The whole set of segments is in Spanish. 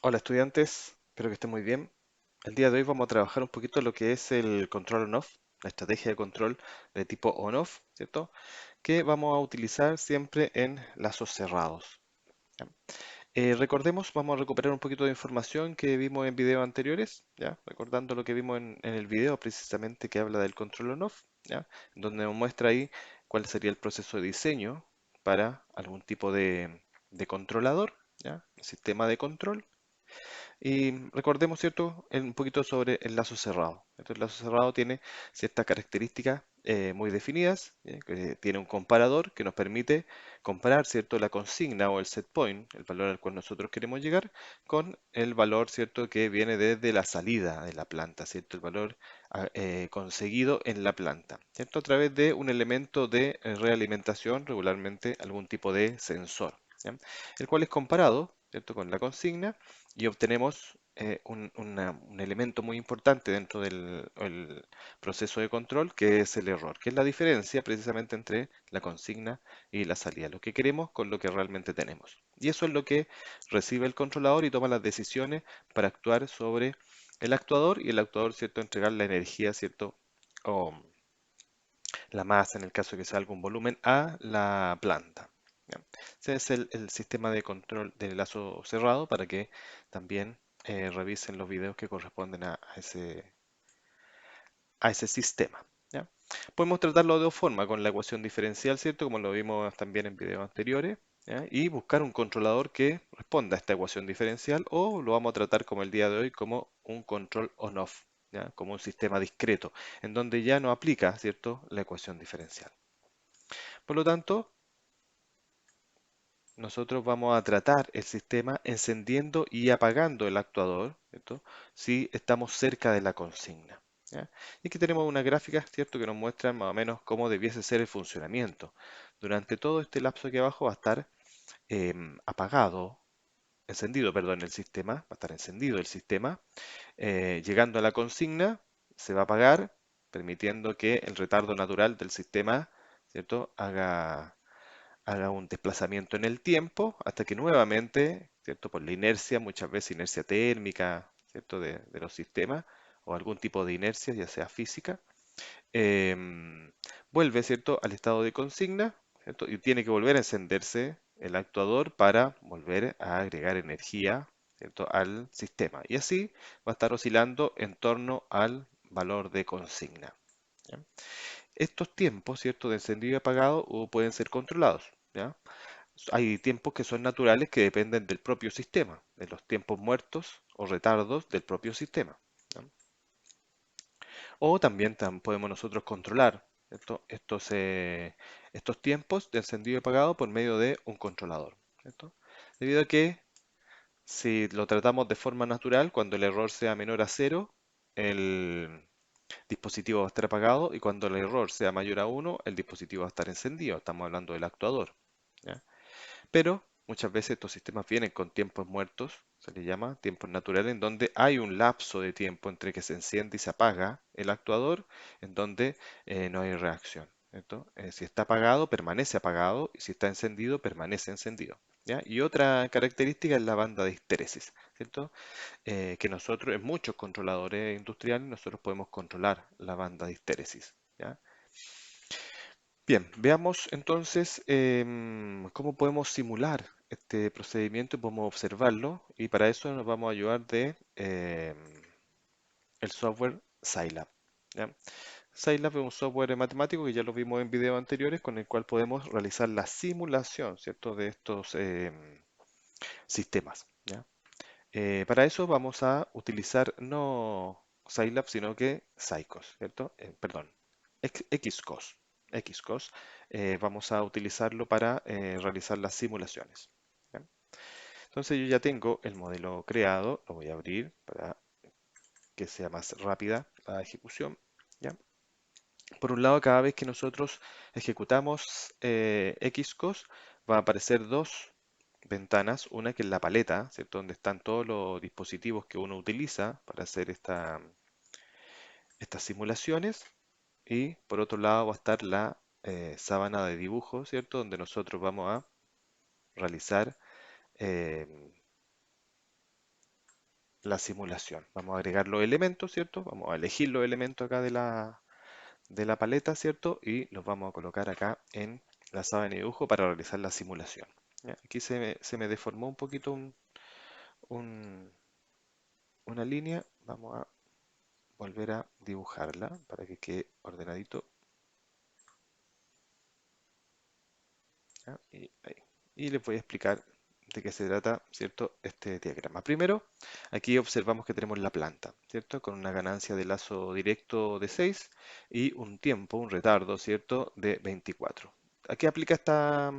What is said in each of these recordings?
Hola estudiantes, espero que estén muy bien. El día de hoy vamos a trabajar un poquito lo que es el control on-off, la estrategia de control de tipo on-off, ¿cierto? Que vamos a utilizar siempre en lazos cerrados. ¿Ya? Recordemos, vamos a recuperar un poquito de información que vimos en videos anteriores, ¿ya? Recordando lo que vimos en el video precisamente que habla del control on-off, ¿ya? Donde nos muestra ahí cuál sería el proceso de diseño para algún tipo de controlador, ¿ya? Sistema de control. Y recordemos, ¿cierto?, un poquito sobre el lazo cerrado. Entonces, el lazo cerrado tiene ciertas características muy definidas, que tiene un comparador que nos permite comparar, ¿cierto?, la consigna o el set point, el valor al cual nosotros queremos llegar, con el valor, ¿cierto?, que viene desde la salida de la planta, ¿cierto?, el valor conseguido en la planta, ¿cierto?, a través de un elemento de realimentación, regularmente algún tipo de sensor, ¿ya? El cual es comparado, ¿cierto?, con la consigna y obtenemos un elemento muy importante dentro del el proceso de control, que es el error, que es la diferencia precisamente entre la consigna y la salida, lo que queremos con lo que realmente tenemos. Y eso es lo que recibe el controlador y toma las decisiones para actuar sobre el actuador y el actuador, ¿cierto?, entregar la energía, ¿cierto?, o la masa, en el caso de que sea algún volumen, a la planta. ¿Ya? Ese es el sistema de control del lazo cerrado para que también revisen los videos que corresponden a ese sistema. ¿Ya? Podemos tratarlo de dos formas, con la ecuación diferencial, ¿cierto? Como lo vimos también en videos anteriores, ¿ya? Y buscar un controlador que responda a esta ecuación diferencial, o lo vamos a tratar como el día de hoy como un control on-off, ¿ya? Como un sistema discreto, en donde ya no aplica, ¿cierto?, la ecuación diferencial. Por lo tanto, nosotros vamos a tratar el sistema encendiendo y apagando el actuador, ¿cierto?, si estamos cerca de la consigna. ¿Ya? Y aquí tenemos una gráfica, ¿cierto?, que nos muestra más o menos cómo debiese ser el funcionamiento. Durante todo este lapso aquí abajo va a estar apagado, encendido, perdón, el sistema, va a estar encendido el sistema. Llegando a la consigna, se va a apagar, permitiendo que el retardo natural del sistema, ¿cierto?, haga un desplazamiento en el tiempo hasta que nuevamente, ¿cierto?, por la inercia, muchas veces inercia térmica, ¿cierto?, de los sistemas o algún tipo de inercia, ya sea física, em, vuelve, ¿cierto?, al estado de consigna, ¿cierto?, y tiene que volver a encenderse el actuador para volver a agregar energía, ¿cierto?, al sistema. Y así va a estar oscilando en torno al valor de consigna. ¿Ya? Estos tiempos, ¿cierto?, de encendido y apagado pueden ser controlados, ¿ya? Hay tiempos que son naturales que dependen del propio sistema, de los tiempos muertos o retardos del propio sistema, ¿ya? O también podemos nosotros controlar, ¿cierto?, estos tiempos de encendido y apagado por medio de un controlador, ¿cierto? Debido a que si lo tratamos de forma natural, cuando el error sea menor a cero, el dispositivo va a estar apagado, y cuando el error sea mayor a uno, el dispositivo va a estar encendido. Estamos hablando del actuador, ¿ya? Pero muchas veces estos sistemas vienen con tiempos muertos, se les llama tiempos naturales, en donde hay un lapso de tiempo entre que se enciende y se apaga el actuador, en donde no hay reacción, ¿cierto? Si está apagado, permanece apagado, y si está encendido, permanece encendido, ¿ya? Y otra característica es la banda de histéresis, ¿cierto? Que nosotros, en muchos controladores industriales, nosotros podemos controlar la banda de histéresis, ¿ya? Bien, veamos entonces cómo podemos simular este procedimiento y podemos observarlo, y para eso nos vamos a ayudar de el software Scilab, ¿ya? Scilab es un software matemático que ya lo vimos en videos anteriores, con el cual podemos realizar la simulación, ¿cierto?, de estos sistemas, ¿ya? Para eso vamos a utilizar no Scilab, sino que Scicos, ¿cierto? Perdón, Xcos. Xcos. Vamos a utilizarlo para realizar las simulaciones, ¿ya? Entonces yo ya tengo el modelo creado, lo voy a abrir para que sea más rápida la ejecución, ¿ya? Por un lado, cada vez que nosotros ejecutamos Xcos, va a aparecer dos ventanas, una que es la paleta, ¿cierto?, donde están todos los dispositivos que uno utiliza para hacer estas simulaciones, y por otro lado va a estar la sábana de dibujo, ¿cierto?, donde nosotros vamos a realizar eh, la simulación. Vamos a agregar los elementos, ¿cierto? Vamos a elegir los elementos acá de la paleta, ¿cierto? Y los vamos a colocar acá en la sábana de dibujo para realizar la simulación. ¿Ya? Aquí se me deformó un poquito un- una línea. Vamos a volver a dibujarla para que quede ordenadito. ¿Ya? Y, ahí. Y les voy a explicar de qué se trata, ¿cierto? Este diagrama. Primero, aquí observamos que tenemos la planta, ¿cierto? Con una ganancia de lazo directo de 6 y un tiempo, un retardo, ¿cierto? De 24. ¿A qué aplica esta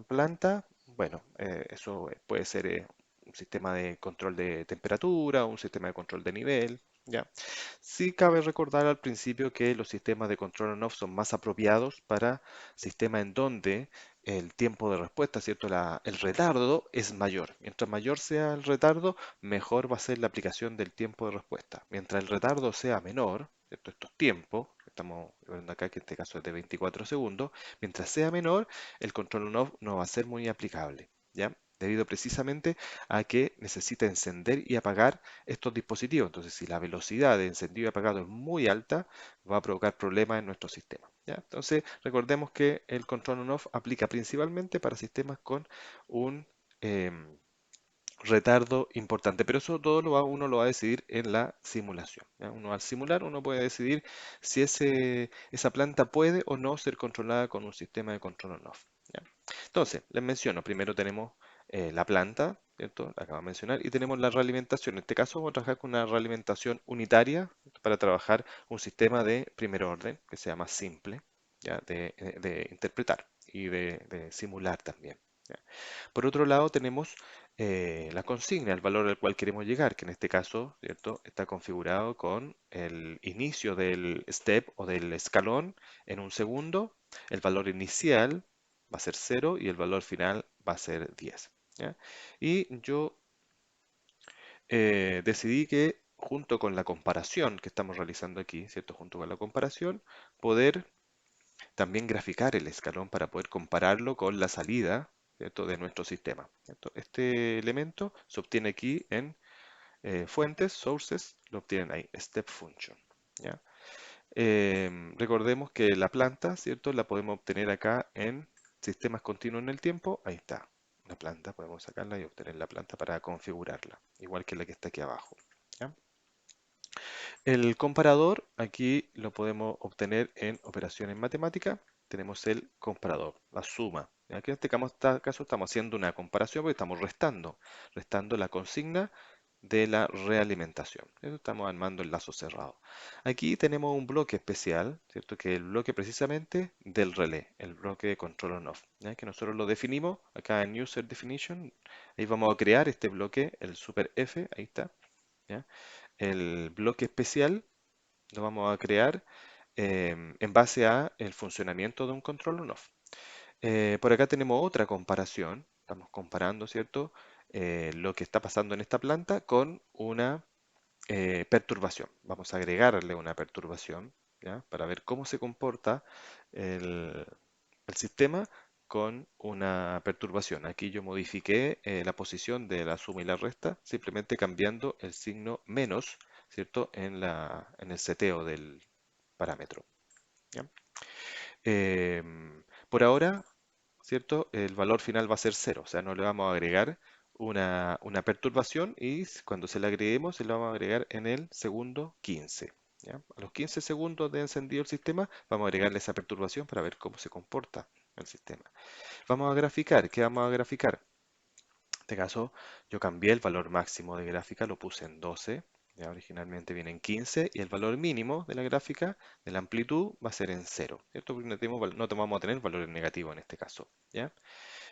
planta? Bueno, eso puede ser un sistema de control de temperatura, un sistema de control de nivel, ¿ya? Sí cabe recordar al principio que los sistemas de control on-off son más apropiados para sistemas en donde el tiempo de respuesta, ¿cierto? El retardo es mayor. Mientras mayor sea el retardo, mejor va a ser la aplicación del tiempo de respuesta. Mientras el retardo sea menor, ¿cierto? Estos tiempos, que estamos viendo acá, que en este caso es de 24 segundos, mientras sea menor, el control on-off no va a ser muy aplicable, ¿ya? Debido precisamente a que necesita encender y apagar estos dispositivos. Entonces, si la velocidad de encendido y apagado es muy alta, va a provocar problemas en nuestro sistema, ¿ya? Entonces, recordemos que el control on-off aplica principalmente para sistemas con un em, retardo importante, pero eso todo uno lo va a decidir en la simulación, ¿ya? Uno al simular, uno puede decidir si esa planta puede o no ser controlada con un sistema de control on-off, ¿ya? Entonces, les menciono, primero tenemos la planta, ¿cierto? La acabo de mencionar, y tenemos la realimentación. En este caso vamos a trabajar con una realimentación unitaria para trabajar un sistema de primer orden que sea más simple, ¿ya? De interpretar y de simular también, ¿ya? Por otro lado, tenemos la consigna, el valor al cual queremos llegar, que en este caso, ¿cierto? Está configurado con el inicio del step o del escalón en un segundo, el valor inicial va a ser 0 y el valor final va a ser 10, ¿ya? Y yo decidí que junto con la comparación que estamos realizando aquí, ¿cierto? Junto con la comparación, poder también graficar el escalón para poder compararlo con la salida, ¿cierto? De nuestro sistema, ¿cierto? Este elemento se obtiene aquí en fuentes, sources, lo obtienen ahí, step function, ¿ya? Recordemos que la planta, ¿cierto? La podemos obtener acá en sistemas continuos en el tiempo. Ahí está, la planta, podemos sacarla y obtener la planta para configurarla, igual que la que está aquí abajo, ¿ya? El comparador aquí lo podemos obtener en operaciones matemáticas. Tenemos el comparador, la suma. Aquí en este caso estamos haciendo una comparación porque estamos restando la consigna de la realimentación. Eso estamos armando el lazo cerrado. Aquí tenemos un bloque especial, ¿cierto? Que es el bloque precisamente del relé, el bloque de control on-off, ¿ya? Que nosotros lo definimos acá en User Definition. Ahí vamos a crear este bloque, el super F, ahí está, ¿ya? El bloque especial lo vamos a crear en base a el funcionamiento de un control on-off. Por acá tenemos otra comparación. Estamos comparando, ¿cierto? Lo que está pasando en esta planta con una perturbación. Vamos a agregarle una perturbación, ¿ya? Para ver cómo se comporta el, el sistema con una perturbación. Aquí yo modifiqué la posición de la suma y la resta, simplemente cambiando el signo menos, ¿cierto? En el seteo del parámetro, ¿ya? Por ahora, ¿cierto? El valor final va a ser cero, o sea, no le vamos a agregar una perturbación y cuando se le agreguemos, se lo vamos a agregar en el segundo 15, ¿ya? A los 15 segundos de encendido el sistema, vamos a agregarle esa perturbación para ver cómo se comporta el sistema. Vamos a graficar, ¿qué vamos a graficar? En este caso, yo cambié el valor máximo de gráfica, lo puse en 12, ya originalmente viene en 15, y el valor mínimo de la gráfica, de la amplitud, va a ser en 0, ¿cierto? Porque no vamos a tener valores negativos en este caso, ¿ya?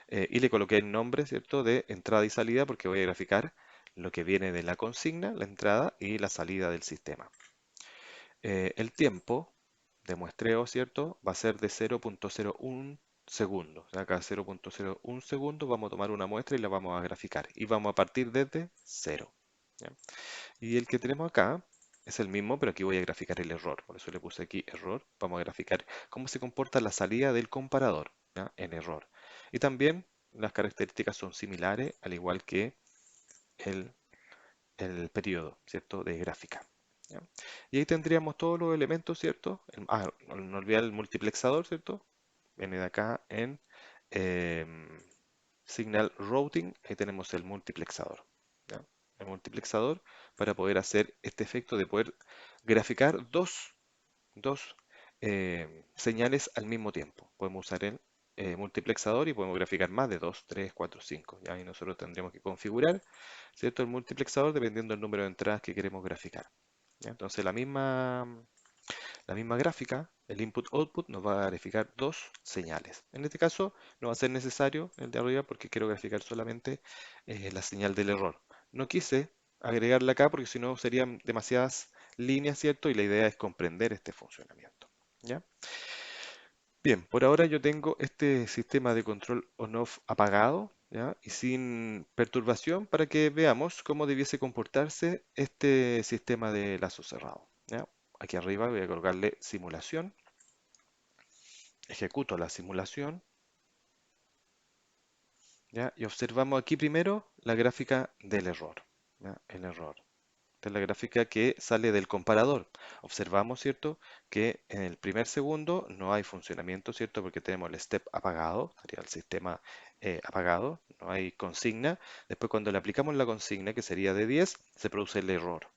Y le coloqué el nombre, ¿cierto? De entrada y salida, porque voy a graficar lo que viene de la consigna, la entrada y la salida del sistema. El tiempo de muestreo, ¿cierto? Va a ser de 0.01 segundos. O sea, cada 0.01 segundos vamos a tomar una muestra y la vamos a graficar. Y vamos a partir desde 0, ¿ya? Y el que tenemos acá es el mismo, pero aquí voy a graficar el error. Por eso le puse aquí error. Vamos a graficar cómo se comporta la salida del comparador, ¿ya? En error. Y también las características son similares, al igual que el el periodo, ¿cierto? De gráfica. ¿Ya? Y ahí tendríamos todos los elementos, ¿cierto? No olvidar el multiplexador, ¿cierto? Viene de acá en em, Signal Routing, ahí tenemos el multiplexador. ¿Ya? El multiplexador para poder hacer este efecto de poder graficar dos señales al mismo tiempo. Podemos usar el multiplexador y podemos graficar más de 2, 3, 4, 5. ¿Ya? Y nosotros tendremos que configurar, ¿cierto? El multiplexador dependiendo del número de entradas que queremos graficar. ¿Ya? Entonces la misma gráfica, el input-output, nos va a graficar dos señales. En este caso no va a ser necesario el de arriba porque quiero graficar solamente la señal del error. No quise agregarla acá porque si no serían demasiadas líneas, ¿cierto? Y la idea es comprender este funcionamiento. ¿Ya? Bien, por ahora yo tengo este sistema de control on-off apagado, ¿ya? Y sin perturbación para que veamos cómo debiese comportarse este sistema de lazo cerrado, ¿ya? Aquí arriba voy a colocarle simulación, ejecuto la simulación, ¿ya? Y observamos aquí primero la gráfica del error, ¿ya? El error. Esta es la gráfica que sale del comparador. Observamos, ¿cierto?, que en el primer segundo no hay funcionamiento, ¿cierto?, porque tenemos el step apagado, sería el sistema apagado, no hay consigna. Después, cuando le aplicamos la consigna, que sería de 10, se produce el error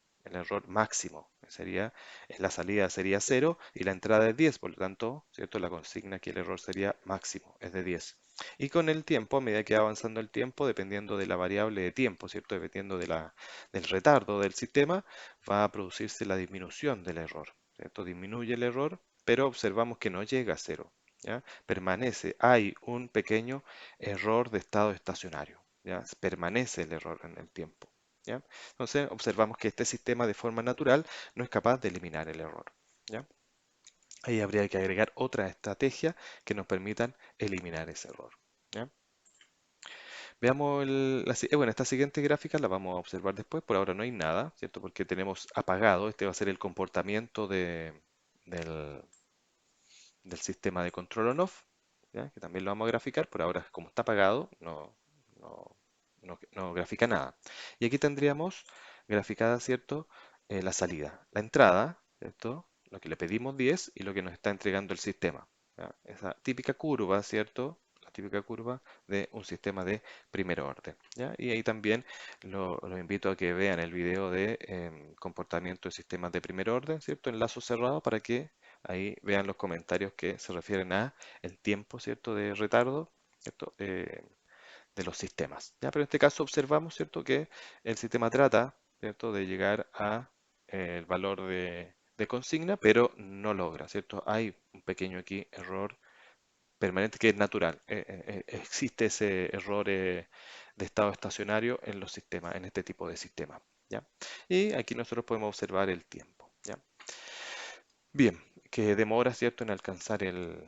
máximo. Sería, la salida sería 0 y la entrada es 10, por lo tanto, ¿cierto?, la consigna aquí el error sería máximo, es de 10. Y con el tiempo, a medida que va avanzando el tiempo, dependiendo de la variable de tiempo, ¿cierto? Dependiendo del retardo del sistema, va a producirse la disminución del error, ¿cierto? Disminuye el error, pero observamos que no llega a cero, ¿ya? Permanece, hay un pequeño error de estado estacionario, ¿ya? Permanece el error en el tiempo, ¿ya? Entonces observamos que este sistema de forma natural no es capaz de eliminar el error, ¿ya? Ahí habría que agregar otra estrategia que nos permitan eliminar ese error, ¿ya? Veamos bueno, esta siguiente gráfica la vamos a observar después. Por ahora no hay nada, ¿cierto? Porque tenemos apagado. Este va a ser el comportamiento del, del sistema de control on-off, ¿ya? Que también lo vamos a graficar. Por ahora, como está apagado, no, no grafica nada. Y aquí tendríamos graficada, ¿cierto? La salida. La entrada, ¿cierto? Lo que le pedimos 10 y lo que nos está entregando el sistema, ¿ya? Esa típica curva, ¿cierto? La típica curva de un sistema de primer orden, ¿ya? Y ahí también los invito a que vean el video de comportamiento de sistemas de primer orden, ¿cierto? En lazo cerrado para que ahí vean los comentarios que se refieren a el tiempo, ¿cierto? De retardo, ¿cierto? De los sistemas, ¿ya? Pero en este caso observamos, ¿cierto? Que el sistema trata, ¿cierto? De llegar a el valor de consigna, pero no logra, ¿cierto? Hay un pequeño aquí error permanente que es natural. Existe ese error de estado estacionario en los sistemas, en este tipo de sistemas, ¿ya? Y aquí nosotros podemos observar el tiempo, ¿ya? Bien, que demora, ¿cierto?, en alcanzar el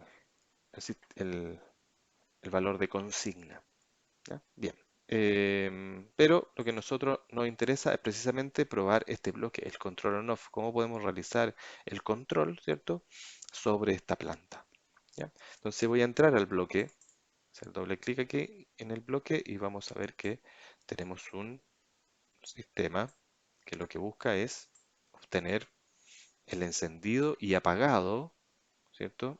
sis- el- el valor de consigna, ¿ya? Bien. Pero lo que a nosotros nos interesa es precisamente probar este bloque, el control on-off, cómo podemos realizar el control, ¿cierto?, sobre esta planta, ¿ya? Entonces voy a entrar al bloque, hacer doble clic aquí en el bloque y vamos a ver que tenemos un sistema que lo que busca es obtener el encendido y apagado, ¿cierto?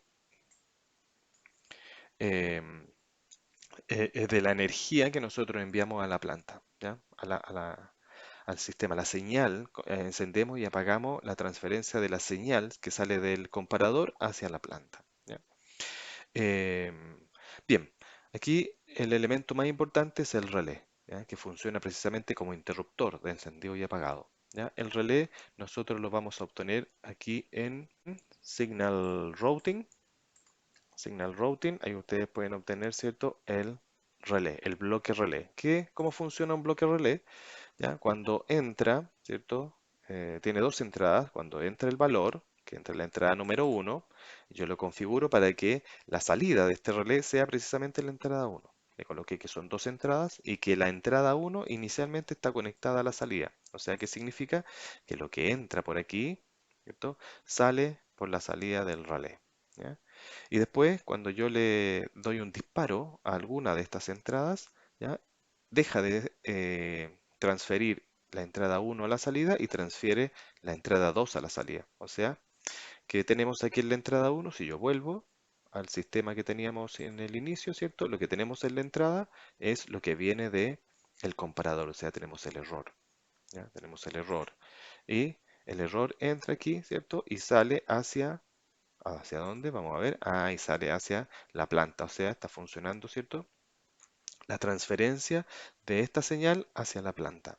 Em, de la energía que nosotros enviamos a la planta, ¿ya? Al sistema. La señal, encendemos y apagamos la transferencia de la señal que sale del comparador hacia la planta, ¿ya? Em, Bien, aquí el elemento más importante es el relé, ¿ya? Que funciona precisamente como interruptor de encendido y apagado, ¿ya? El relé nosotros lo vamos a obtener aquí en Signal Routing. Signal Routing, ahí ustedes pueden obtener, ¿cierto? El relé, el bloque relé. ¿Cómo funciona un bloque relé? ¿Ya? Cuando entra, ¿cierto? Tiene dos entradas. Cuando entra el valor, que entra la entrada número uno, yo lo configuro para que la salida de este relé sea precisamente la entrada uno. Le coloqué que son dos entradas y que la entrada uno inicialmente está conectada a la salida. O sea, ¿qué significa? Que lo que entra por aquí, ¿cierto? Sale por la salida del relé, ¿ya? Y después, cuando yo le doy un disparo a alguna de estas entradas, ¿ya? Deja de transferir la entrada 1 a la salida y transfiere la entrada 2 a la salida. O sea, que tenemos aquí en la entrada 1, si yo vuelvo al sistema que teníamos en el inicio, ¿cierto? Lo que tenemos en la entrada es lo que viene de el comparador, o sea, tenemos el error, ¿ya? Tenemos el error. Y el error entra aquí, ¿cierto? Y sale ¿hacia dónde? Vamos a ver. Ah, y sale hacia la planta, o sea, está funcionando, ¿cierto? La transferencia de esta señal hacia la planta.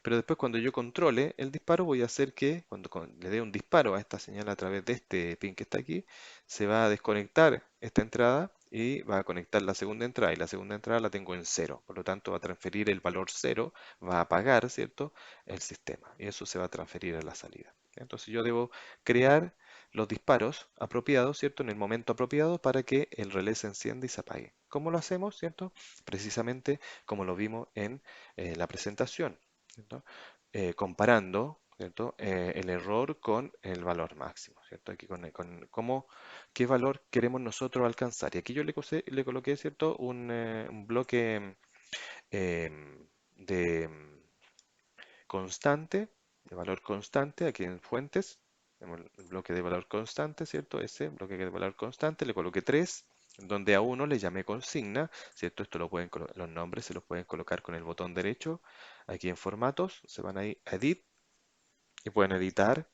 Pero después cuando yo controle el disparo voy a hacer que cuando le dé un disparo a esta señal a través de este pin que está aquí, se va a desconectar esta entrada y va a conectar la segunda entrada y la segunda entrada la tengo en cero. Por lo tanto va a transferir el valor cero, va a apagar, ¿cierto? El sistema y eso se va a transferir a la salida. Entonces yo debo crear los disparos apropiados, ¿cierto? En el momento apropiado para que el relé se encienda y se apague. ¿Cómo lo hacemos, ¿cierto? Precisamente como lo vimos en la presentación. ¿Cierto? Comparando, ¿cierto? El error con el valor máximo, ¿cierto? Aquí con qué valor queremos nosotros alcanzar. Y aquí yo le coloqué, ¿cierto? Un bloque de constante, de valor constante, aquí en fuentes, tenemos el bloque de valor constante, ¿cierto? Ese bloque de valor constante, le coloqué 3, donde a uno le llamé consigna, ¿cierto? Esto los nombres se los pueden colocar con el botón derecho, aquí en formatos, se van ahí a edit y pueden editar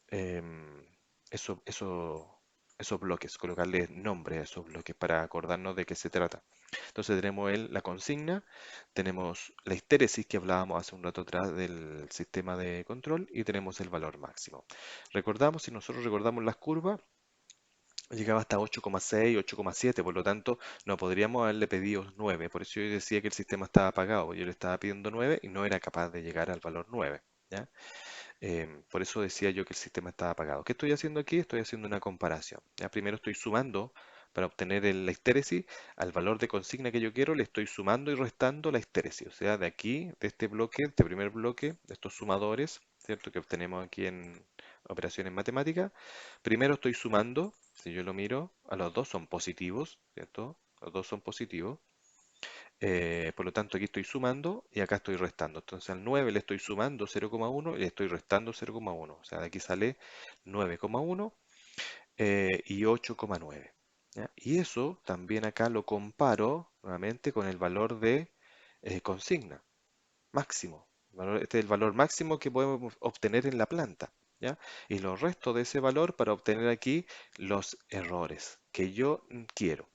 em, eso, eso- esos bloques, colocarle nombre a esos bloques para acordarnos de qué se trata. Entonces tenemos la consigna, tenemos la histéresis que hablábamos hace un rato atrás del sistema de control y tenemos el valor máximo. Recordamos, si nosotros recordamos las curvas, llegaba hasta 8,6, 8,7, por lo tanto no podríamos haberle pedido 9. Por eso yo decía que el sistema estaba apagado. Yo le estaba pidiendo 9 y no era capaz de llegar al valor 9. ¿Ya? Por eso decía yo que el sistema estaba apagado. ¿Qué estoy haciendo aquí? Estoy haciendo una comparación. ¿Ya? Primero estoy sumando para obtener la histéresis al valor de consigna que yo quiero, le estoy sumando y restando la histéresis. O sea, de aquí, de este bloque, este primer bloque, de estos sumadores, ¿cierto? Que obtenemos aquí en operaciones matemáticas. Primero estoy sumando, si yo lo miro, a los dos son positivos, ¿cierto? Los dos son positivos. Por lo tanto, aquí estoy sumando y acá estoy restando. Entonces al 9 le estoy sumando 0,1 y le estoy restando 0,1. O sea, de aquí sale 9,1 y 8,9. ¿Ya? Y eso también acá lo comparo nuevamente con el valor de consigna máximo. Este es el valor máximo que podemos obtener en la planta. ¿Ya? Y lo resto de ese valor para obtener aquí los errores que yo quiero.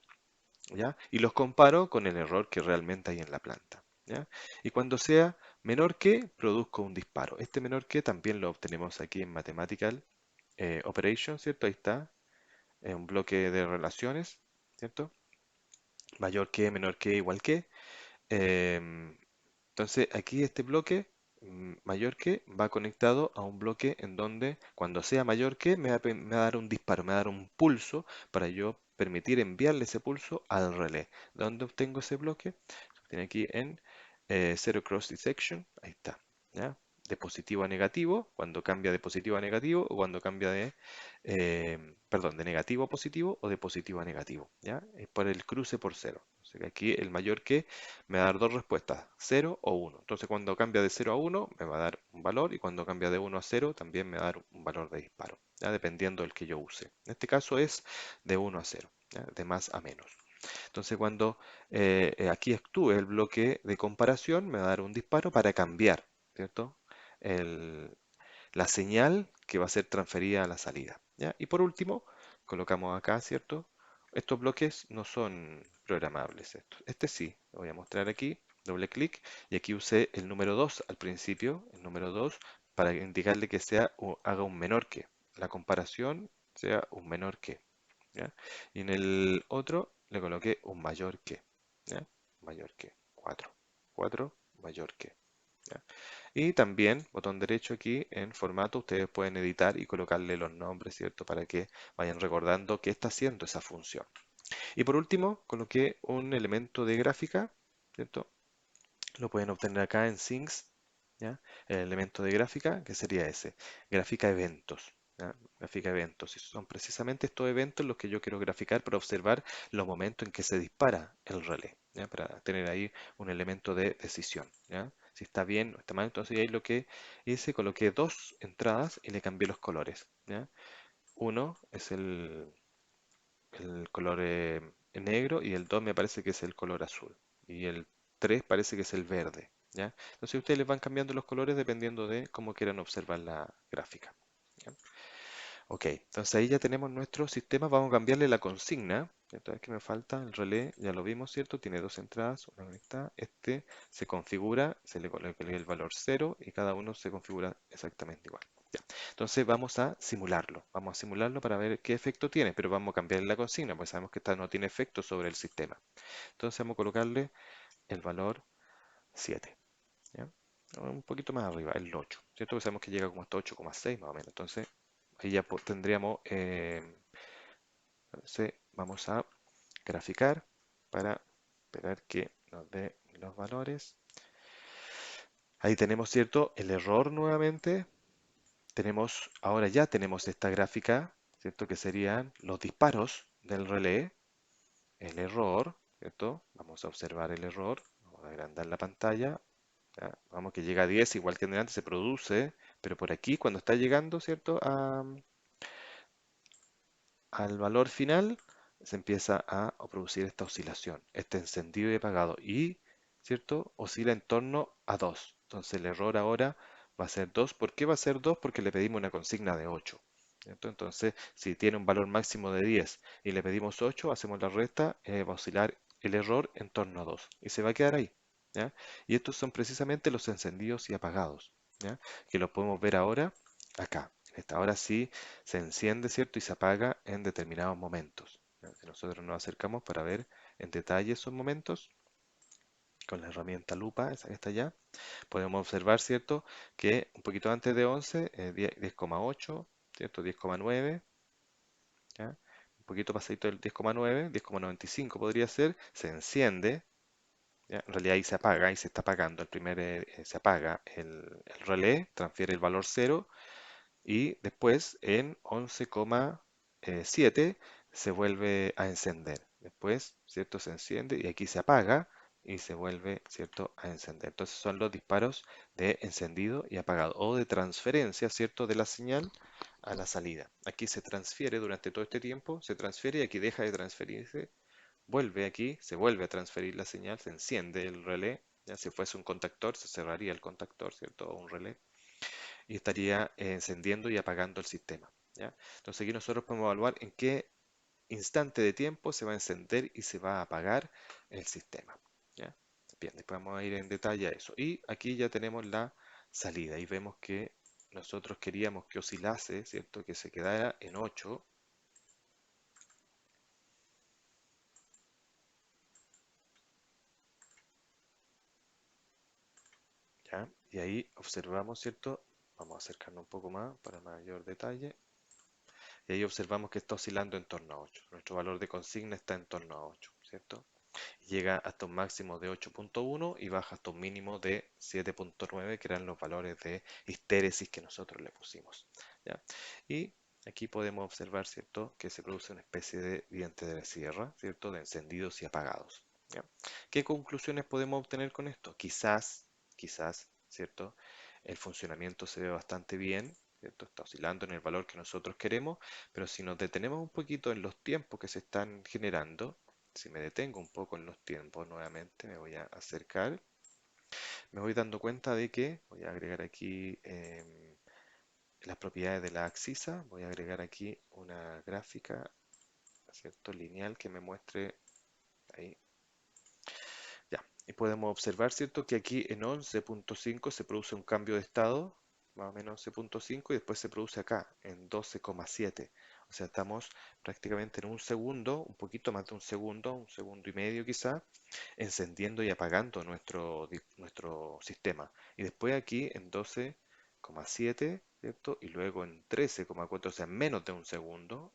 ¿Ya? Y los comparo con el error que realmente hay en la planta, ¿ya? Y cuando sea menor que, produzco un disparo. Este menor que también lo obtenemos aquí en Mathematical Operation, ¿cierto? Ahí está, un bloque de relaciones, ¿cierto? Mayor que, menor que, igual que. Em, entonces aquí este bloque mayor que va conectado a un bloque en donde cuando sea mayor que me va a dar un disparo, me va a dar un pulso para yo permitir enviarle ese pulso al relé. ¿Dónde obtengo ese bloque? Se obtiene aquí en Zero Cross Dissection, ahí está, ¿ya? De positivo a negativo, cuando cambia de positivo a negativo o cuando cambia perdón, de negativo a positivo o de positivo a negativo, ¿ya? Es por el cruce por cero. O sea que aquí el mayor que me va a dar dos respuestas, 0 o 1. Entonces cuando cambia de 0 a 1 me va a dar un valor y cuando cambia de 1 a 0 también me va a dar un valor de disparo, ¿ya? Dependiendo del que yo use. En este caso es de 1 a 0, ¿ya? De más a menos. Entonces cuando aquí actúe el bloque de comparación me va a dar un disparo para cambiar, ¿cierto? El- la señal que va a ser transferida a la salida, ¿ya? Y por último, colocamos acá, ¿cierto? Estos bloques no son programables. Este sí, lo voy a mostrar aquí, doble clic, y aquí usé el número 2 al principio, el número 2, para indicarle que haga un menor que. La comparación sea un menor que, ¿ya? Y en el otro le coloqué un mayor que, ¿ya? Mayor que, 4. 4 mayor que. ¿Ya? Y también, botón derecho aquí en formato, ustedes pueden editar y colocarle los nombres, ¿cierto? Para que vayan recordando qué está haciendo esa función. Y por último, coloqué un elemento de gráfica, ¿cierto? Lo pueden obtener acá en Things, ¿ya? El elemento de gráfica, que sería ese, gráfica eventos. ¿Ya? Gráfica eventos. Y son precisamente estos eventos los que yo quiero graficar para observar los momentos en que se dispara el relé, ¿ya? Para tener ahí un elemento de decisión, ¿ya? si está bien o está mal. Entonces ahí lo que hice, coloqué dos entradas y le cambié los colores, ¿ya? Uno es el color negro y el 2 me parece que es el color azul. Y el 3 parece que es el verde, ¿ya? Entonces ustedes les van cambiando los colores dependiendo de cómo quieran observar la gráfica, ¿ya? Ok, entonces ahí ya tenemos nuestro sistema. Vamos a cambiarle la consigna. Entonces, ¿qué me falta? El relé, ya lo vimos, ¿cierto? Tiene dos entradas, una conectada. Este se configura, se le coloca el valor cero y cada uno se configura exactamente igual. Ya. Entonces vamos a simularlo. Vamos a simularlo para ver qué efecto tiene, pero vamos a cambiarle la consigna, pues sabemos que esta no tiene efecto sobre el sistema. Entonces vamos a colocarle el valor 7. ¿Ya? Un poquito más arriba, el 8, ¿cierto? Pues sabemos que llega como hasta 8,6 más o menos. Entonces ahí ya tendríamos, entonces vamos a graficar para esperar que nos dé los valores. Ahí tenemos, ¿cierto? El error nuevamente. Tenemos, ahora ya tenemos esta gráfica, ¿cierto? Que serían los disparos del relé, el error, ¿cierto? Vamos a observar el error. Vamos a agrandar la pantalla. ¿Ya? Vamos que llega a 10, igual que en delante se produce, pero por aquí cuando está llegando, ¿cierto? Al valor final se empieza a producir esta oscilación, este encendido y apagado y, ¿cierto? Oscila en torno a 2. Entonces el error ahora va a ser 2. ¿Por qué va a ser 2? Porque le pedimos una consigna de 8. ¿Cierto? Entonces, si tiene un valor máximo de 10 y le pedimos 8, hacemos la resta, va a oscilar el error en torno a 2 y se va a quedar ahí. ¿Ya? Y estos son precisamente los encendidos y apagados, ¿ya? Que lo podemos ver ahora acá. Ahora sí se enciende, ¿cierto? Y se apaga en determinados momentos. ¿Ya? Si nosotros nos acercamos para ver en detalle esos momentos, con la herramienta lupa, esa que está allá, podemos observar, ¿cierto? Que un poquito antes de 11, 10,8, ¿cierto? 10,9, ¿ya? Un poquito pasadito del 10,9, 10,95 podría ser, se enciende, ¿ya? En realidad ahí se apaga, ahí se está apagando, se apaga el relé, transfiere el valor cero y después en 11,7 se vuelve a encender. Después, ¿cierto? Se enciende y aquí se apaga y se vuelve, ¿cierto? A encender. Entonces son los disparos de encendido y apagado o de transferencia, ¿cierto? De la señal a la salida. Aquí se transfiere durante todo este tiempo, se transfiere y aquí deja de transferirse. Vuelve aquí, se vuelve a transferir la señal, se enciende el relé. Ya si fuese un contactor, se cerraría el contactor, ¿cierto? O un relé y estaría encendiendo y apagando el sistema, ¿ya? Entonces aquí nosotros podemos evaluar en qué instante de tiempo se va a encender y se va a apagar el sistema, ¿ya? Bien, después vamos a ir en detalle a eso. Y aquí ya tenemos la salida y vemos que nosotros queríamos que oscilase, ¿cierto? Que se quedara en 8, ¿ya? Y ahí observamos, ¿cierto? Vamos a acercarnos un poco más para mayor detalle. Y ahí observamos que está oscilando en torno a 8. Nuestro valor de consigna está en torno a 8, ¿cierto? Llega hasta un máximo de 8,1 y baja hasta un mínimo de 7,9, que eran los valores de histéresis que nosotros le pusimos, ¿ya? Y aquí podemos observar, ¿cierto?, que se produce una especie de diente de la sierra, ¿cierto?, de encendidos y apagados, ¿ya? ¿Qué conclusiones podemos obtener con esto? Quizás, ¿cierto?, el funcionamiento se ve bastante bien, ¿cierto? Está oscilando en el valor que nosotros queremos, pero si nos detenemos un poquito en los tiempos que se están generando, si me detengo un poco en los tiempos nuevamente, me voy a acercar, me voy dando cuenta de que voy a agregar aquí las propiedades de la axisa, voy a agregar aquí una gráfica, ¿cierto? Lineal que me muestre ahí. Ya, y podemos observar, ¿cierto? Que aquí en 11,5 se produce un cambio de estado, más o menos 11,5, y después se produce acá en 12,7. O sea, estamos prácticamente en un segundo, un poquito más de un segundo y medio quizá, encendiendo y apagando nuestro sistema. Y después aquí en 12,7, ¿cierto? Y luego en 13,4, o sea, en menos de un segundo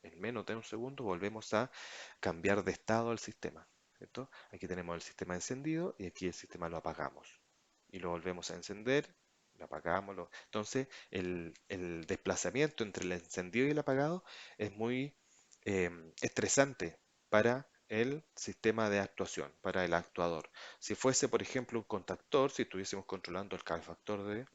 volvemos a cambiar de estado al sistema, ¿cierto? Aquí tenemos el sistema encendido y aquí el sistema lo apagamos. Y lo volvemos a encender, lo apagamos. Entonces, el desplazamiento entre el encendido y el apagado es muy estresante para el sistema de actuación, para el actuador. Si fuese, por ejemplo, un contactor, si estuviésemos controlando el calefactor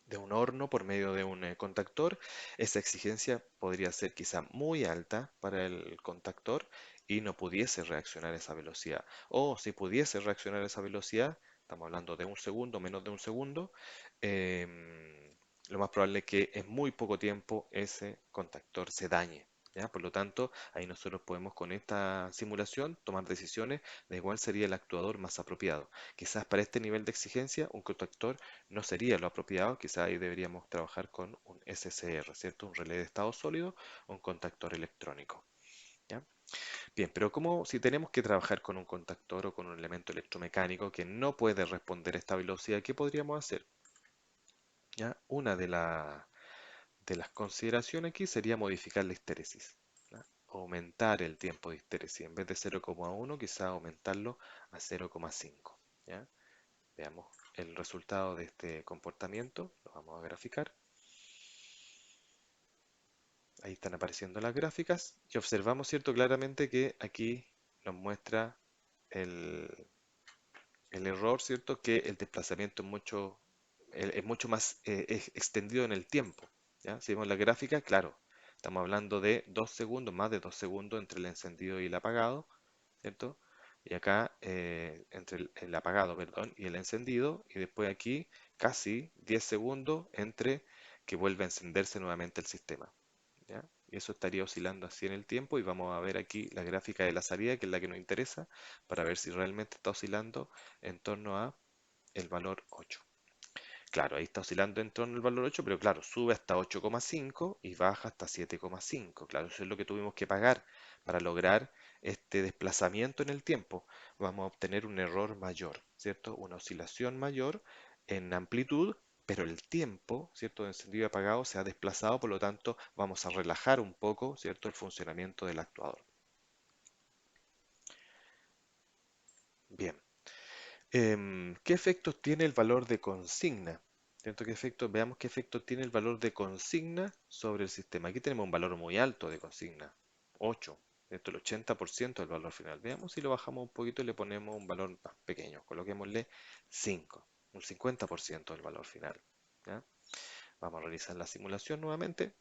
de un horno por medio de un contactor, esa exigencia podría ser quizá muy alta para el contactor y no pudiese reaccionar a esa velocidad. O si pudiese reaccionar a esa velocidad, estamos hablando de un segundo, menos de un segundo, lo más probable es que en muy poco tiempo ese contactor se dañe. ¿Ya? Por lo tanto, ahí nosotros podemos con esta simulación tomar decisiones de cuál sería el actuador más apropiado. Quizás para este nivel de exigencia un contactor no sería lo apropiado, quizá ahí deberíamos trabajar con un SCR, ¿cierto? Un relé de estado sólido o un contactor electrónico, ¿ya? Bien, pero ¿cómo si tenemos que trabajar con un contactor o con un elemento electromecánico que no puede responder a esta velocidad, qué podríamos hacer? ¿Ya? Una de las consideraciones aquí sería modificar la histéresis, ¿ya? Aumentar el tiempo de histéresis, en vez de 0,1, quizá aumentarlo a 0,5, ¿ya? Veamos el resultado de este comportamiento, lo vamos a graficar. Ahí están apareciendo las gráficas y observamos, ¿cierto? Claramente que aquí nos muestra el, el error, ¿cierto? Que el desplazamiento es mucho más extendido en el tiempo, ¿ya? Si vemos la gráfica, claro, estamos hablando de 2 segundos, más de 2 segundos entre el encendido y el apagado, ¿cierto? Y acá entre el apagado, perdón, y el encendido, y después aquí casi 10 segundos entre que vuelve a encenderse nuevamente el sistema. ¿Ya? Y eso estaría oscilando así en el tiempo y vamos a ver aquí la gráfica de la salida, que es la que nos interesa, para ver si realmente está oscilando en torno a el valor 8. Claro, ahí está oscilando en torno al valor 8, pero claro, sube hasta 8,5 y baja hasta 7,5. Claro, eso es lo que tuvimos que pagar para lograr este desplazamiento en el tiempo. Vamos a obtener un error mayor, ¿cierto? Una oscilación mayor en amplitud, pero el tiempo, ¿cierto? De encendido y apagado se ha desplazado, por lo tanto, vamos a relajar un poco, ¿cierto? El funcionamiento del actuador. Bien. ¿Qué efectos tiene el valor de consigna? Veamos qué efectos tiene el valor de consigna sobre el sistema. Aquí tenemos un valor muy alto de consigna, 8, ¿cierto? El 80% del valor final. Veamos si lo bajamos un poquito y le ponemos un valor más pequeño. Coloquémosle 5, un 50% del valor final. ¿Ya? Vamos a realizar la simulación nuevamente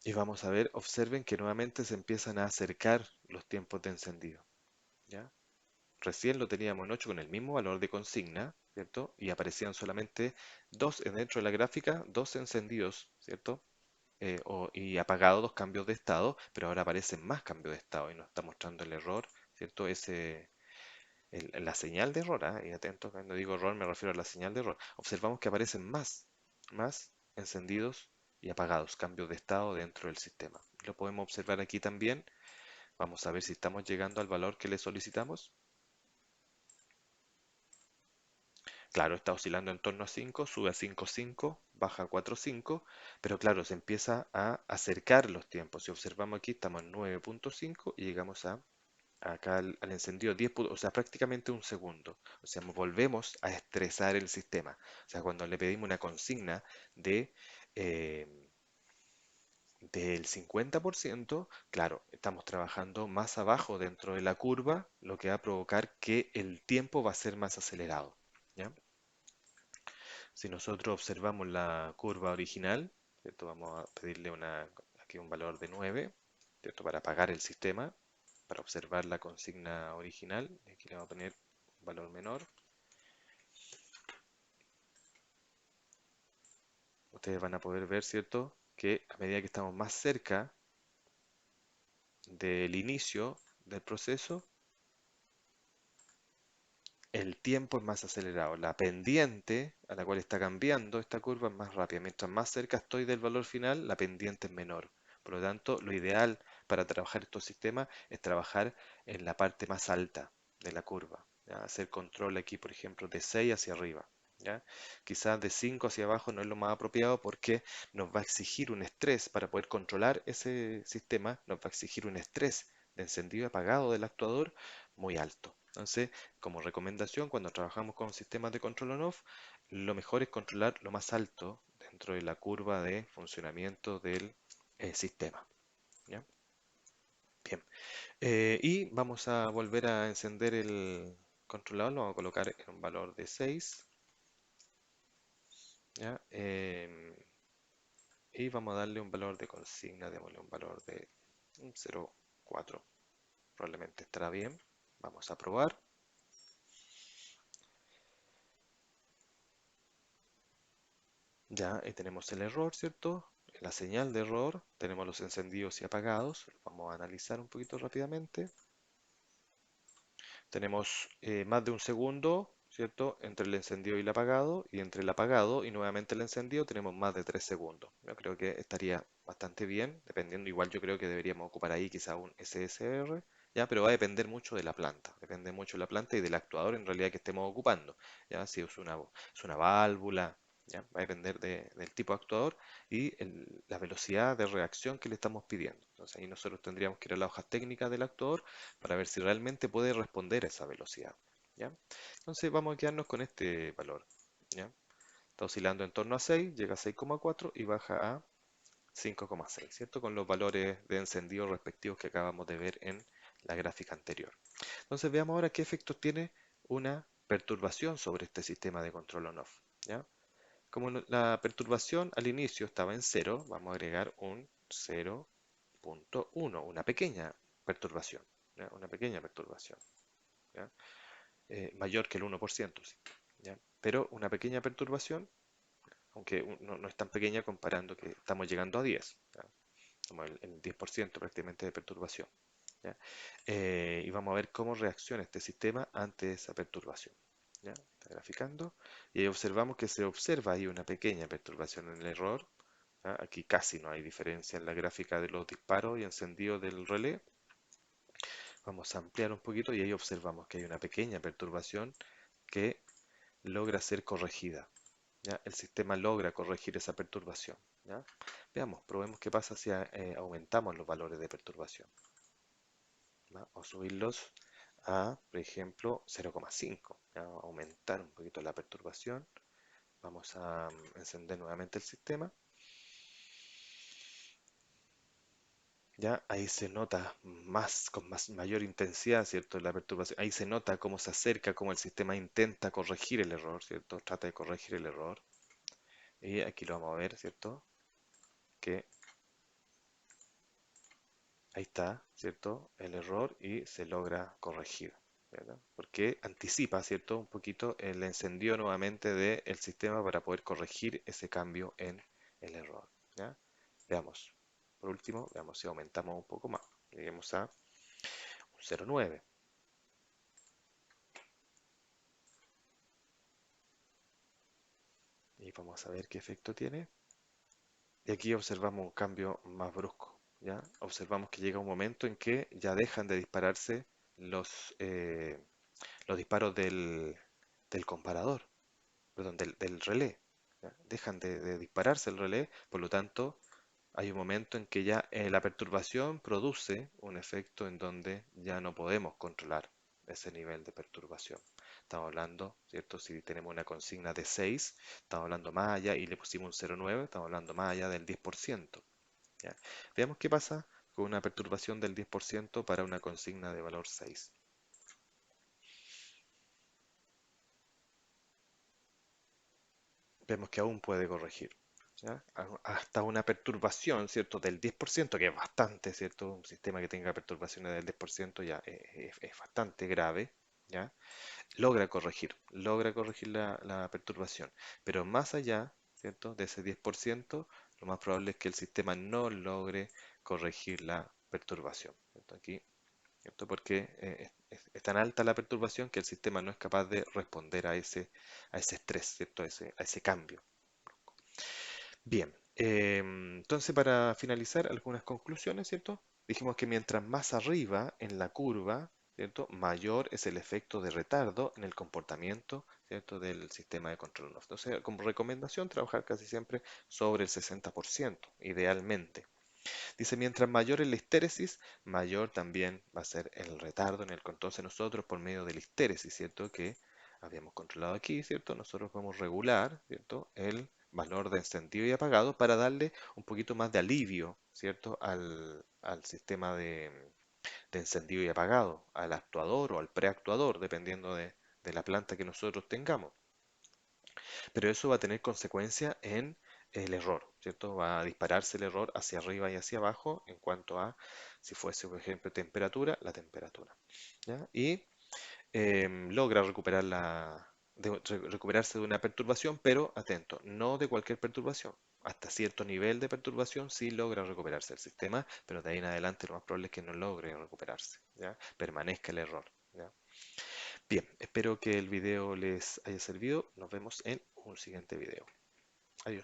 y vamos a ver, observen que nuevamente se empiezan a acercar los tiempos de encendido. ¿Ya? Recién lo teníamos en 8 con el mismo valor de consigna, ¿cierto? Y aparecían solamente dentro de la gráfica, dos encendidos, ¿cierto? Y apagados 2 cambios de estado, pero ahora aparecen más cambios de estado y nos está mostrando el error, ¿cierto? La señal de error, ¿ah? Y atento, cuando digo error me refiero a la señal de error. Observamos que aparecen más encendidos y apagados, cambios de estado dentro del sistema. Lo podemos observar aquí también. Vamos a ver si estamos llegando al valor que le solicitamos. Claro, está oscilando en torno a 5, sube a 5,5, baja a 4,5, pero claro, se empieza a acercar los tiempos. Si observamos aquí, estamos en 9,5 y llegamos acá al encendido 10, o sea, prácticamente un segundo. O sea, volvemos a estresar el sistema. O sea, cuando le pedimos una consigna de, eh, del 50%, claro, estamos trabajando más abajo dentro de la curva, lo que va a provocar que el tiempo va a ser más acelerado. ¿Ya? Si nosotros observamos la curva original, ¿cierto? Vamos a pedirle aquí un valor de 9, ¿cierto? Para apagar el sistema, para observar la consigna original. Aquí le vamos a poner un valor menor. Ustedes van a poder ver, ¿cierto? Que a medida que estamos más cerca del inicio del proceso, el tiempo es más acelerado. La pendiente a la cual está cambiando esta curva es más rápida. Mientras más cerca estoy del valor final, la pendiente es menor. Por lo tanto, lo ideal para trabajar estos sistemas es trabajar en la parte más alta de la curva. ¿Ya? Hacer control aquí, por ejemplo, de 6 hacia arriba. ¿Ya? Quizás de 5 hacia abajo no es lo más apropiado porque nos va a exigir un estrés para poder controlar ese sistema, nos va a exigir un estrés de encendido y apagado del actuador muy alto. Entonces, como recomendación, cuando trabajamos con sistemas de control on-off, lo mejor es controlar lo más alto dentro de la curva de funcionamiento del sistema. ¿Ya? Bien. Y vamos a volver a encender el controlador, lo vamos a colocar en un valor de 6, ¿ya? Y vamos a darle un valor de consigna, démosle un valor de un 0,4, probablemente estará bien. Vamos a probar. Ya, ahí tenemos el error, ¿cierto? La señal de error, tenemos los encendidos y apagados. Vamos a analizar un poquito rápidamente. Tenemos más de un segundo, ¿cierto? Entre el encendido y el apagado, y entre el apagado y nuevamente el encendido tenemos más de 3 segundos. Yo creo que estaría bastante bien, dependiendo, igual yo creo que deberíamos ocupar ahí quizá un SSR, ¿ya? Pero va a depender mucho de la planta, depende mucho de la planta y del actuador en realidad que estemos ocupando, ¿ya? Si es una válvula, ¿ya? Va a depender del tipo de actuador y la velocidad de reacción que le estamos pidiendo. Entonces ahí nosotros tendríamos que ir a las hojas técnicas del actuador para ver si realmente puede responder a esa velocidad, ¿ya? Entonces vamos a quedarnos con este valor, ¿ya? Está oscilando en torno a 6, llega a 6,4 y baja a 5,6, ¿cierto? Con los valores de encendido respectivos que acabamos de ver en la gráfica anterior. Entonces veamos ahora qué efectos tiene una perturbación sobre este sistema de control on-off, ¿ya? Como la perturbación al inicio estaba en 0, vamos a agregar un 0,1, una pequeña perturbación, ¿ya? Una pequeña perturbación, ¿ya? Mayor que el 1%, sí, ¿ya? Pero una pequeña perturbación, aunque no es tan pequeña comparando que estamos llegando a 10, ¿ya? Como el 10% prácticamente de perturbación, ¿ya? Y vamos a ver cómo reacciona este sistema ante esa perturbación, ¿ya? Está graficando y ahí observamos que se observa ahí una pequeña perturbación en el error, ¿ya? Aquí casi no hay diferencia en la gráfica de los disparos y encendidos del relé. Vamos a ampliar un poquito y ahí observamos que hay una pequeña perturbación que logra ser corregida, ¿ya? El sistema logra corregir esa perturbación, ¿ya? Veamos, probemos qué pasa si aumentamos los valores de perturbación, ¿ya? O subirlos a, por ejemplo, 0,5, ¿ya? Aumentar un poquito la perturbación. Vamos a encender nuevamente el sistema. Ya ahí se nota más, con mayor intensidad, ¿cierto? La perturbación. Ahí se nota cómo se acerca, cómo el sistema intenta corregir el error, ¿cierto? Trata de corregir el error. Y aquí lo vamos a ver, ¿cierto? Que ahí está, ¿cierto? El error y se logra corregir, ¿verdad? Porque anticipa, ¿cierto? Un poquito el encendido nuevamente del sistema para poder corregir ese cambio en el error, ¿ya? Veamos. Por último, veamos si aumentamos un poco más. Lleguemos a un 0,9. Y vamos a ver qué efecto tiene. Y aquí observamos un cambio más brusco, ¿ya? Observamos que llega un momento en que ya dejan de dispararse los disparos del comparador, perdón, del relé, ¿ya? Dejan de dispararse el relé, por lo tanto, hay un momento en que ya la perturbación produce un efecto en donde ya no podemos controlar ese nivel de perturbación. Estamos hablando, ¿cierto? Si tenemos una consigna de 6, estamos hablando más allá y le pusimos un 0,9, estamos hablando más allá del 10%, ¿ya? Veamos qué pasa con una perturbación del 10% para una consigna de valor 6. Vemos que aún puede corregir, ¿ya? Hasta una perturbación, ¿cierto? Del 10%, que es bastante, ¿cierto? Un sistema que tenga perturbaciones del 10% ya es bastante grave, ¿ya? Logra corregir la perturbación, pero más allá, ¿cierto? De ese 10%, lo más probable es que el sistema no logre corregir la perturbación, ¿cierto? Aquí, ¿cierto? Porque es tan alta la perturbación que el sistema no es capaz de responder a ese estrés, ¿cierto? A ese cambio. Bien, entonces para finalizar, algunas conclusiones, ¿cierto? Dijimos que mientras más arriba en la curva, ¿cierto? Mayor es el efecto de retardo en el comportamiento, ¿cierto? Del sistema de control on-off. Entonces, como recomendación, trabajar casi siempre sobre el 60%, idealmente. Dice, mientras mayor es la histéresis, mayor también va a ser el retardo en el control. Entonces nosotros por medio de la histéresis, ¿cierto? Que habíamos controlado aquí, ¿cierto? Nosotros podemos regular, ¿cierto? El valor de encendido y apagado para darle un poquito más de alivio, ¿cierto? Al sistema de encendido y apagado al actuador o al preactuador, dependiendo de la planta que nosotros tengamos. Pero eso va a tener consecuencia en el error, ¿cierto? Va a dispararse el error hacia arriba y hacia abajo en cuanto a, si fuese, por ejemplo, temperatura, la temperatura, ¿ya? Y logra recuperar recuperarse de una perturbación, pero atento, no de cualquier perturbación. Hasta cierto nivel de perturbación sí logra recuperarse el sistema, pero de ahí en adelante lo más probable es que no logre recuperarse, ¿ya? Permanezca el error, ¿ya? Bien, espero que el video les haya servido. Nos vemos en un siguiente video. Adiós.